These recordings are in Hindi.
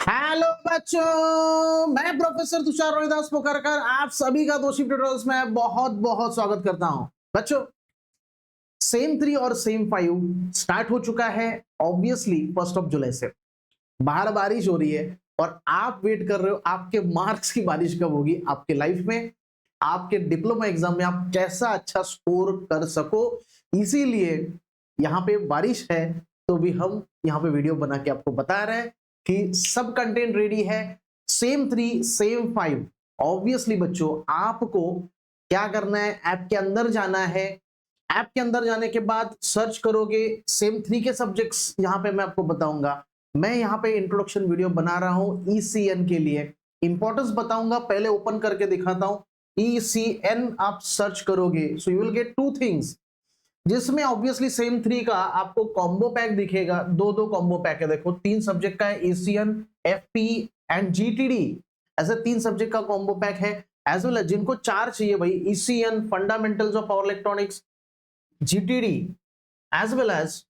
हेलो बच्चों, मैं प्रोफेसर तुषार रोहिदास पोखरकर आप सभी का दोषी ट्यूटोरियल्स में बहुत बहुत स्वागत करता हूं। बच्चों, सेम 3 और सेम 5 स्टार्ट हो चुका है ऑब्वियसली 1 जुलाई से। बाहर बारिश हो रही है और आप वेट कर रहे हो आपके मार्क्स की बारिश कब होगी आपके लाइफ में, आपके डिप्लोमा एग्जाम में आप कैसा अच्छा स्कोर कर सको। इसीलिए यहाँ पे बारिश है तो भी हम यहाँ पे वीडियो बना के आपको बता रहे हैं कि सब कंटेंट रेडी है। सेम 3 सेम 5 ऑब्वियसली बच्चों आपको क्या करना है, ऐप के अंदर जाना है। ऐप के अंदर जाने के बाद सर्च करोगे सेम 3 के सब्जेक्ट्स, यहाँ पे मैं आपको बताऊंगा। मैं यहाँ पे इंट्रोडक्शन वीडियो बना रहा हूँ ईसीएन के लिए, इंपॉर्टेंस बताऊंगा, पहले ओपन करके दिखाता हूँ। ईसीएन आप सर्च करोगे so you will gate 2 things, जिसमें ऑब्वियसली सेम 3 का आपको कॉम्बो पैक दिखेगा। दो कॉम्बो पैक है, देखो 3 सब्जेक्ट का है, ईसीएन, एफपी एंड जीटीडी, ऐसे 3 सब्जेक्ट का कॉम्बो पैक है। एज वेल एज जिनको 4 चाहिए भाई, ECN fundamentals of power electronics, GTD as well as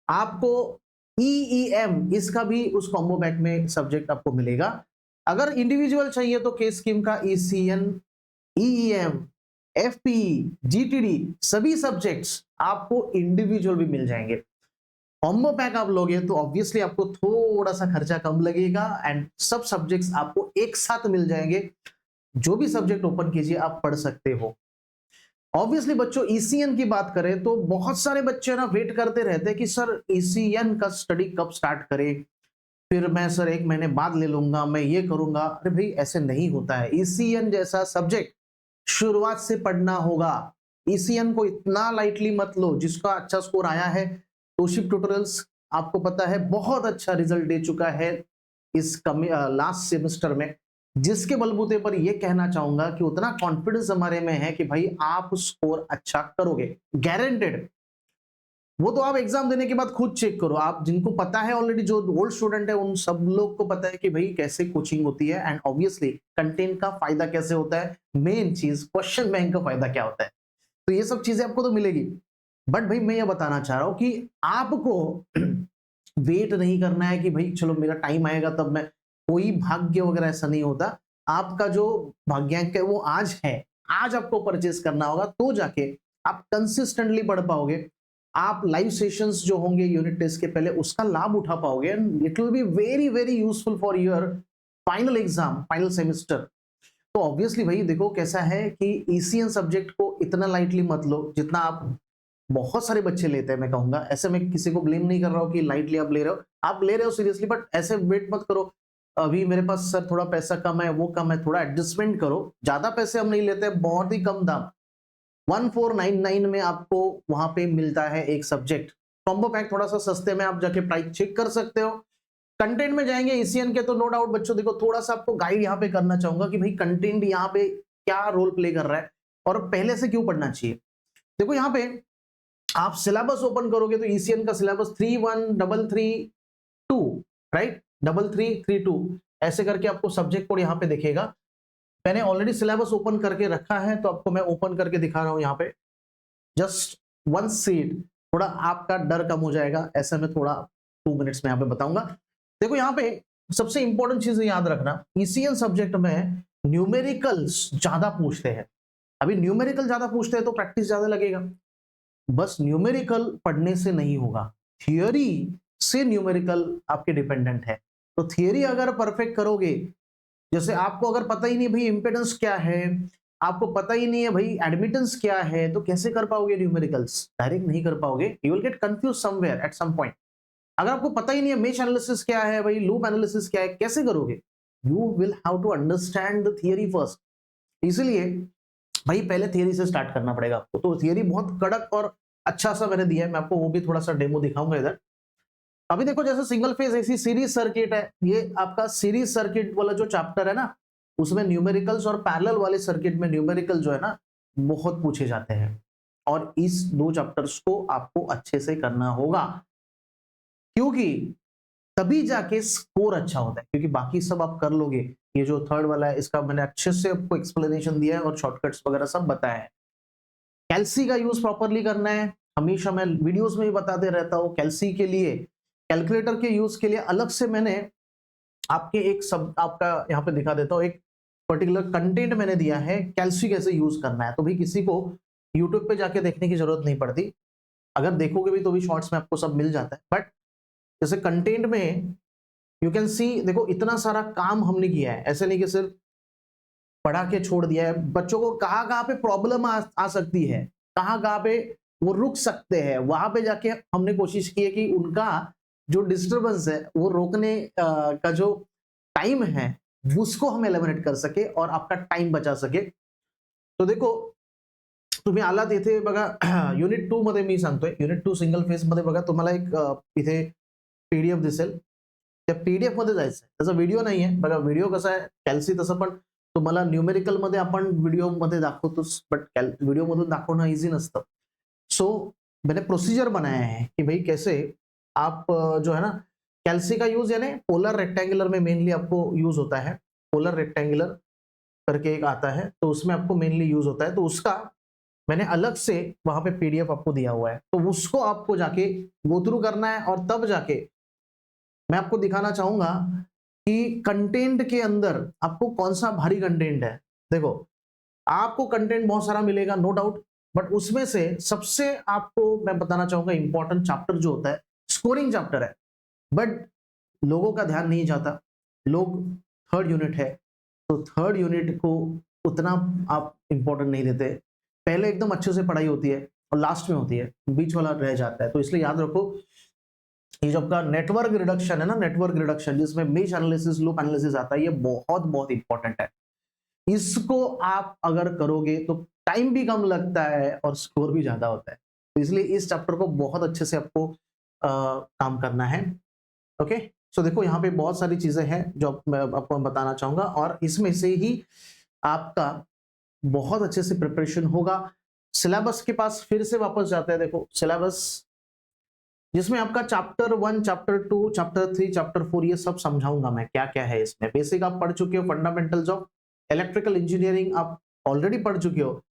आपको ईईएम, इसका भी उस कॉम्बो पैक में सब्जेक्ट आपको मिलेगा। अगर इंडिविजुअल चाहिए तो के स्कीम का ईसीएन, ईईएम, एफपी, जीटीडी सभी सब्जेक्ट्स आपको इंडिविजुअल भी मिल जाएंगे। कॉम्बो पैक आप लोगे तो ऑब्वियसली आपको थोड़ा सा खर्चा कम लगेगा एंड सब सब्जेक्ट्स आपको एक साथ मिल जाएंगे। जो भी सब्जेक्ट ओपन कीजिए आप पढ़ सकते हो। ऑब्वियसली बच्चों ईसीएन की बात करें तो बहुत सारे बच्चे ना वेट करते रहते हैं कि सर ईसीएन का स्टडी कब स्टार्ट करें, फिर मैं सर 1 महीने बाद ले लूंगा, मैं ये करूंगा। अरे भाई ऐसे नहीं होता है। ईसीएन जैसा सब्जेक्ट शुरुआत से पढ़ना होगा। ईसीएन को इतना लाइटली मत लो। जिसका अच्छा स्कोर आया है, तोशिप ट्यूटोरियल्स आपको पता है बहुत अच्छा रिजल्ट दे चुका है इस लास्ट सेमेस्टर में, जिसके बलबूते पर यह कहना चाहूंगा कि उतना कॉन्फिडेंस हमारे में है कि भाई आप स्कोर अच्छा करोगे, गारंटेड। वो तो आप एग्जाम देने के बाद खुद चेक करो। आप जिनको पता है ऑलरेडी, जो ओल्ड स्टूडेंट है उन सब लोग को पता है कि भाई कैसे कोचिंग होती है एंड ऑब्वियसली कंटेंट का फायदा कैसे होता है, मेन चीज क्वेश्चन बैंक का फायदा क्या होता है। तो ये सब चीजें आपको तो मिलेगी। बट भाई मैं ये बताना चाह रहा हूं कि आपको वेट नहीं करना है कि भाई चलो मेरा टाइम आएगा तब मैं, कोई भाग्य वगैरह ऐसा नहीं होता। आपका जो भाग्यांक है वो आज है, आज आपको परचेस करना होगा तो जाके आप कंसिस्टेंटली पढ़ पाओगे। आप लाइव सेशंस जो होंगे यूनिट टेस्ट के पहले उसका लाभ उठा पाओगे and it will be very very useful for your final exam, final semester. तो ऑब्वियसली भाई देखो कैसा है कि ईसीएन सब्जेक्ट को इतना लाइटली मत लो जितना आप बहुत सारे बच्चे लेते हैं। मैं कहूंगा ऐसे, मैं किसी को ब्लेम नहीं कर रहा हूँ कि लाइटली आप ले रहे हो, आप ले रहे हो सीरियसली, बट ऐसे वेट मत करो अभी मेरे पास सर थोड़ा पैसा कम है, वो कम है, थोड़ा एडजस्टमेंट करो। ज्यादा पैसे हम नहीं लेते, बहुत ही कम दाम 1499 में आपको वहां पे मिलता है एक सब्जेक्ट। कॉम्बो पैक थोड़ा सा सस्ते में आप जाके प्राइस चेक कर सकते हो। कंटेंट में जाएंगे ईसीएन के तो नो डाउट बच्चों, देखो थोड़ा सा आपको गाइड यहाँ पे करना चाहूंगा कि भाई कंटेंट यहाँ पे क्या रोल प्ले कर रहा है और पहले से क्यों पढ़ना चाहिए। देखो यहाँ पे आप सिलेबस ओपन करोगे तो ईसीएन का सिलेबस 31332 राइट, 3332 ऐसे करके आपको सब्जेक्ट कोड यहाँ पे दिखेगा। मैंने ऑलरेडी सिलेबस ओपन करके रखा है तो आपको मैं ओपन करके दिखा रहा हूं यहाँ पे। जस्ट 1 सीट, थोड़ा आपका डर कम हो जाएगा ऐसे में, थोड़ा 2 मिनट्स में यहाँ पे बताऊंगा। देखो यहाँ पे सबसे इंपॉर्टेंट चीज याद रखना, ईसीएन सब्जेक्ट में न्यूमेरिकल्स ज्यादा पूछते हैं। अभी न्यूमेरिकल ज्यादा पूछते हैं तो प्रैक्टिस ज्यादा लगेगा। बस न्यूमेरिकल पढ़ने से नहीं होगा, थियोरी से न्यूमेरिकल आपके डिपेंडेंट है। तो थियोरी अगर परफेक्ट करोगे, जैसे आपको अगर पता ही नहीं भाई इंपेडेंस क्या है, आपको पता ही नहीं है भाई एडमिटेंस क्या है, तो कैसे कर पाओगे न्यूमेरिकल्स, डायरेक्ट नहीं कर पाओगे, you will get confuse somewhere at some point. अगर आपको पता ही नहीं है मेश एनालिसिस क्या है भाई, लूप एनालिसिस क्या है, कैसे करोगे। You will have to understand the theory first. इसलिए भाई पहले थियरी से स्टार्ट करना पड़ेगा आपको। तो थियरी बहुत कड़क और अच्छा सा मैंने दिया है, मैं आपको वो भी थोड़ा सा डेमो दिखाऊंगा इधर। अभी देखो जैसे single phase AC series circuit है, ये आपका सीरीज सर्किट वाला जो चैप्टर है ना, उसमें न्यूमेरिकल्स और पैरेलल वाले सर्किट में न्यूमेरिकल जो है ना बहुत पूछे जाते हैं और इस 2 चैप्टर्स को आपको अच्छे से करना होगा, क्योंकि तभी जाके स्कोर अच्छा होता है। क्योंकि बाकी सब आप कर लोगे, ये जो थर्ड वाला है इसका मैंने अच्छे से आपको एक्सप्लेनेशन दिया है और शॉर्टकट्स वगैरह सब बताया है। कैल्सी का यूज प्रॉपरली करना है, हमेशा मैं वीडियोस में भी बताते रहता हूँ। कैल्सी के लिए, कैलकुलेटर के यूज के लिए अलग से मैंने आपके एक सब आपका यहाँ पे दिखा देता हूँ, एक पर्टिकुलर कंटेंट मैंने दिया है, कैल्सी कैसे यूज करना है। तो भाई किसी को यूट्यूब पे जाके देखने की जरूरत नहीं पड़ती, अगर देखोगे भी तो भी शॉर्ट्स में आपको सब मिल जाता है। बट जैसे कंटेंट में यू कैन सी, देखो इतना सारा काम हमने किया है, ऐसे नहीं कि सिर्फ पढ़ा के छोड़ दिया है। बच्चों को कहाँ कहाँ पे प्रॉब्लम आ सकती है, कहाँ कहाँ पे वो रुक सकते हैं, वहां पे जाके हमने कोशिश की है कि उनका जो डिस्टरबेंस है वो रोकने का जो टाइम है उसको हम एलिमिनेट कर सके और आपका टाइम बचा सके। तो देखो तुम्ही आलात इथे बघा युनिट 2 मध्ये मी सांगतोय, युनिट 2 सिंगल फेज मध्ये बघा तुम्हाला एक इथे पीडीएफ दिसेल, त्या पीडीएफ मध्ये जायचं, त्याचा व्हिडिओ नाहीये बघा। व्हिडिओ कसा आहे कॅल्सी तसं पण तुम्हाला न्यूमेरिकल मध्ये आपण व्हिडिओ मध्ये दाखवतोच, बट व्हिडिओ मधून दाखवणं इजी नसतं। सो मैंने प्रोसीजर बनाया है कि भाई कैसे आप जो है ना कैल्सी का यूज, यानी पोलर रेक्टेंगुलर में मेनली आपको यूज होता है। पोलर रेक्टेंगुलर करके एक आता है, तो उसमें आपको मेनली यूज होता है। तो उसका मैंने अलग से वहां पे पीडीएफ आपको दिया हुआ है, तो उसको आपको जाके गो थ्रू करना है और तब जाके मैं आपको दिखाना चाहूंगा कि कंटेंट के अंदर आपको कौन सा भारी कंटेंट है। देखो आपको कंटेंट बहुत सारा मिलेगा नो डाउट, बट उसमें से सबसे आपको मैं बताना चाहूंगा इंपॉर्टेंट चैप्टर जो होता है स्कोरिंग चैप्टर है। बट लोगों का ध्यान नहीं जाता, लोग थर्ड यूनिट है तो थर्ड यूनिट को उतना आप इंपॉर्टेंट नहीं देते। पहले एकदम अच्छे से पढ़ाई होती है और लास्ट में होती है, बीच वाला रह जाता है। तो इसलिए याद रखो ये जो आपका नेटवर्क रिडक्शन है ना, नेटवर्क रिडक्शन जिसमें मेश एनालिसिस लूप एनालिसिस आता है, ये बहुत बहुत इंपॉर्टेंट है। इसको आप अगर करोगे तो टाइम भी कम लगता है और स्कोर भी ज्यादा होता है। तो इसलिए इस चैप्टर को बहुत अच्छे से आपको काम करना है। ओके, सो देखो यहाँ पे बहुत सारी चीजें हैं जो मैं आपको बताना चाहूंगा और इसमें से ही आपका बहुत अच्छे से प्रिपरेशन होगा। सिलेबस के पास फिर से वापस जाते हैं। देखो सिलेबस जिसमें आपका चैप्टर 1, चैप्टर 2, चैप्टर 3, चैप्टर 4 ये सब समझाऊंगा मैं क्या क्या है इसमें। बेसिक आप पढ़ चुके हो, फंडामेंटल्स ऑफ इलेक्ट्रिकल इंजीनियरिंग आप ऑलरेडी पढ़ चुके हो,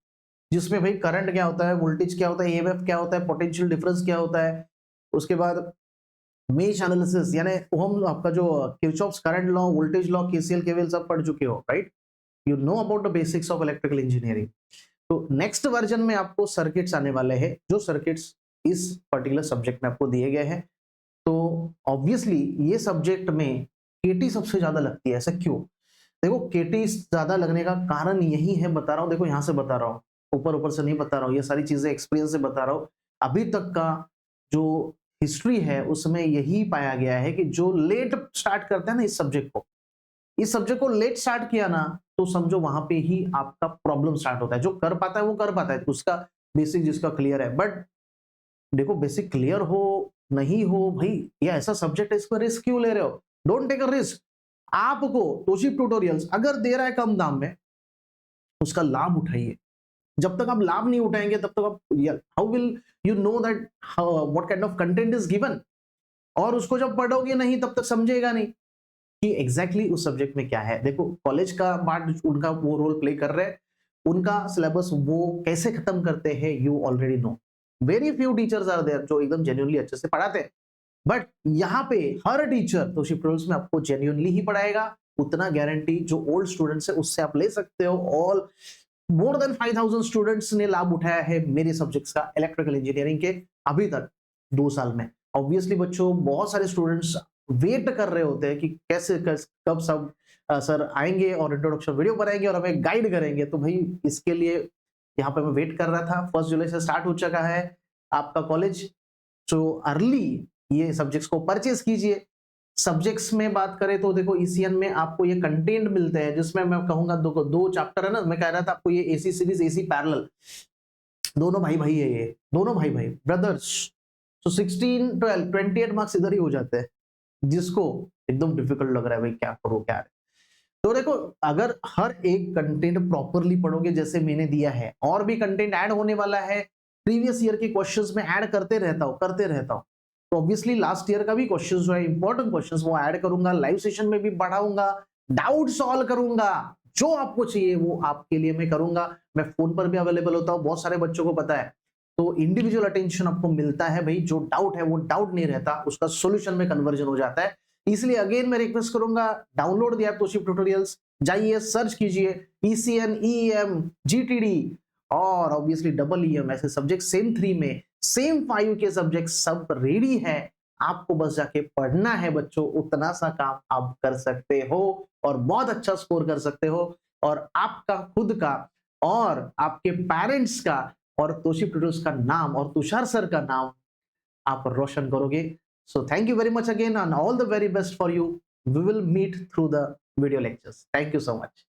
जिसमें भाई करंट क्या होता है, वोल्टेज क्या होता है, ईएमएफ क्या होता है, पोटेंशियल डिफरेंस क्या होता है। उसके बाद मेश एनालिसिस यानी ओम आपका जो Kirchhoff's current law, voltage law, KCL KVL सब पढ़ चुके हो, right. You know about the basics of electrical engineering. तो नेक्स्ट वर्जन में आपको सर्किट्स आने वाले हैं, जो सर्किट्स इस पर्टिकुलर सब्जेक्ट में आपको दिए गए हैं। तो ऑब्वियसली ये सब्जेक्ट में केटी सबसे ज्यादा लगती है। ऐसा क्यों? देखो केटी ज्यादा लगने का कारण यही है, बता रहा हूँ। देखो यहाँ से बता रहा हूँ, ऊपर ऊपर से नहीं बता रहा हूँ, ये सारी चीजें एक्सपीरियंस से बता रहा हूँ। अभी तक का जो हिस्ट्री है उसमें यही पाया गया है कि जो लेट स्टार्ट करते हैं ना इस सब्जेक्ट को लेट स्टार्ट किया ना, तो समझो वहां पे ही आपका प्रॉब्लम स्टार्ट होता है। जो कर पाता है वो कर पाता है, उसका बेसिक जिसका क्लियर है। बट देखो बेसिक क्लियर हो नहीं हो भाई, ये ऐसा सब्जेक्ट है, इसमें रिस्क क्यों ले रहे हो? Don't take a risk. आपको तोशिब ट्यूटोरियल्स अगर दे रहा है कम दाम में, उसका लाभ उठाइए। जब तक आप लाभ नहीं उठाएंगे तब तक आप how will you know that what kind of content is given. और उसको जब पढ़ोगे नहीं तब तक समझेगा नहीं कि एग्जैक्टली उस सब्जेक्ट में क्या है। देखो कॉलेज का पार्ट उनका वो रोल प्ले कर रहे हैं, उनका सिलेबस वो कैसे खत्म करते हैं you already know. Very few teachers are there जो एकदम जेन्युइनली अच्छे से पढ़ाते हैं, बट यहाँ पे हर टीचर तो शिफ्ट में आपको जेन्युइनली ही पढ़ाएगा। उतना गारंटी जो ओल्ड स्टूडेंट्स है उससे आप ले सकते हो। ऑल मोर देन 5000 स्टूडेंट्स ने लाभ उठाया है मेरे सब्जेक्ट्स का इलेक्ट्रिकल इंजीनियरिंग के अभी तक 2 साल में। ऑब्वियसली बच्चों बहुत सारे स्टूडेंट्स वेट कर रहे होते हैं कि कैसे कब सब सर आएंगे और इंट्रोडक्शन वीडियो बनाएंगे और हमें गाइड करेंगे। तो भाई इसके लिए यहाँ पे मैं वेट कर रहा था। 1 जुलाई से स्टार्ट हो चुका है आपका कॉलेज, जो अर्ली ये सब्जेक्ट्स को परचेज कीजिए। सब्जेक्ट्स में बात करें तो देखो ईसीएन में आपको ये कंटेंट मिलते हैं, जिसमें मैं कहूंगा दो चैप्टर है ना, मैं कह रहा था आपको ये एसी सीरीज, एसी पैरेलल, दोनों भाई भाई है, ये दोनों भाई भाई ब्रदर्स। तो 16, 12, 28 मार्क्स इधर ही हो जाते हैं, जिसको एकदम डिफिकल्ट लग रहा है भाई क्या करो क्या है। तो देखो अगर हर एक कंटेंट प्रॉपरली पढ़ोगे जैसे मैंने दिया है, और भी कंटेंट ऐड होने वाला है, प्रीवियस ईयर के क्वेश्चंस में ऐड करते रहता हूं। तो ऑब्वियसली लास्ट ईयर का भी क्वेश्चंस जो है इंपॉर्टेंट क्वेश्चंस वो ऐड करूंगा, लाइव सेशन में भी पढ़ाऊंगा, डाउट सॉल्व करूंगा, जो आपको चाहिए वो आपके लिए मैं करूंगा। मैं फोन पर भी अवेलेबल होता हूँ, बहुत सारे बच्चों को पता है। तो इंडिविजुअल अटेंशन आपको मिलता है भाई, जो डाउट है वो डाउट नहीं रहता, उसका सोल्यूशन में कन्वर्जन हो जाता है। इसलिए अगेन मैं रिक्वेस्ट करूंगा, download the app Tausif tutorials, जाइए सर्च कीजिए ECN, EEM, GTD और ऑब्वियसली EEM, ऐसे सब्जेक्ट सेम 3 में, सेम 5 के सब्जेक्ट सब रेडी है, आपको बस जाके पढ़ना है बच्चों, उतना सा काम आप कर सकते हो और बहुत अच्छा स्कोर कर सकते हो और आपका खुद का और आपके पेरेंट्स का और तोशिब ट्यूटर्स का नाम और तुषार सर का नाम आप रोशन करोगे। So thank you very much again and all the very best for you. We will meet through the video lectures. Thank you so much.